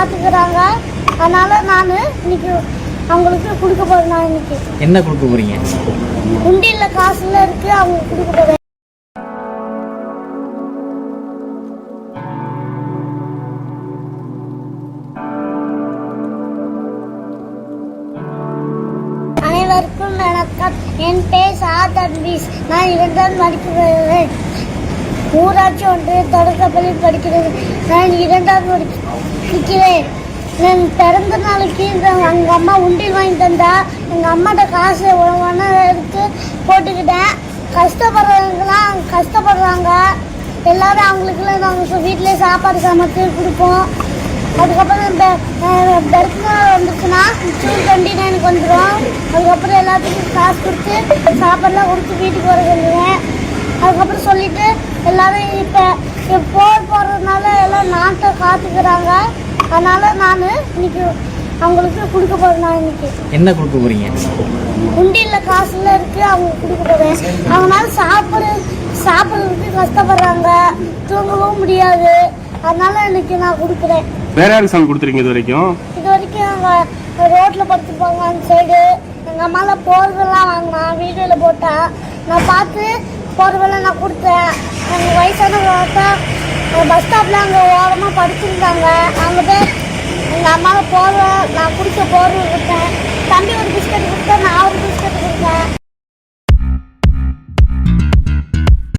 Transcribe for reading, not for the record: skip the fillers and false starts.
காத்துக்கிறாங்க. அதனால நான் இன்னைக்கு அவங்களுக்கு கொடுக்க போறேன். நான் இன்னைக்கு என்ன கொடுக்க போறீங்க? உண்டியல்ல காசுல இருக்கு, அவங்க கொடுக்க போறேன். அனைவருக்கும் வணக்கம். என் பேர் சாதன்வீஸ். நான் 2ஆம் படிக்கிறேன். ஊராட்சி ஒன்றிய தொடக்கப்பள்ளி படிக்கிறது. நான் 2ஆம் படிக்கிறேன். என் பிறந்த நாளைக்கு எங்கள் அம்மா உண்டியல் வாங்கி தந்தா எங்கள் அம்மாட்ட காசு ஒவ்வொன்றா எடுத்து போட்டுக்கிட்டேன். கஷ்டப்படுறவங்களாம் கஷ்டப்படுறாங்க. எல்லாரும் அவங்களுக்குலாம் நாங்கள் வீட்டிலே சாப்பாடு சமைச்சு கொடுப்போம். அதுக்கப்புறம் பெருக்க வந்துச்சுன்னா சூர் கண்டினா எனக்கு வந்துடும். அதுக்கப்புறம் எல்லாத்துக்கும் காசு கொடுத்து சாப்பாடுலாம் கொடுத்து வீட்டுக்கு வர சொல்லுவேன். அதுக்கப்புறம் சொல்லிட்டு எல்லாரும் இப்போ போர் போடுறதுனால எல்லாம் நாட்டை காத்துக்கிறாங்க. அதனால நான் இன்னைக்கு அவங்களுக்கு கொடுக்க போறேன். நான் இன்னைக்கு என்ன கொடுக்க போறீங்க? உண்டியல்ல காசுல இருக்கு, அவங்க கொடுக்க போறேன். அவங்களால சாப்பிடுறதுக்கு கஷ்டப்படுறாங்க, தூங்கவும் முடியாது. அதனால இன்னைக்கு நான் கொடுக்குறேன். வேற யாருக்கு சாமி கொடுத்துருக்கீங்க இது வரைக்கும்? அவங்க ரோட்ல படுத்துப்பாங்க அந்த சைடு. எங்க அம்மால போர்வெல்லாம் வாங்கினா வீடியோல போட்டா நான் பார்த்து போர்வெல்லாம் நான் கொடுத்தேன். எங்கள் வயசானவங்க பஸ் ஸ்டாப்ல அங்கே ஓரமாக படுத்துருந்தாங்க. அங்கே போய் எங்கள் அம்மாவை போர்வை நான் குடிக்க போர்வை கொடுத்தேன். தம்பி ஒரு பிஸ்கட் கொடுத்தேன், நான் ஒரு பிஸ்கட் கொடுத்தேன்.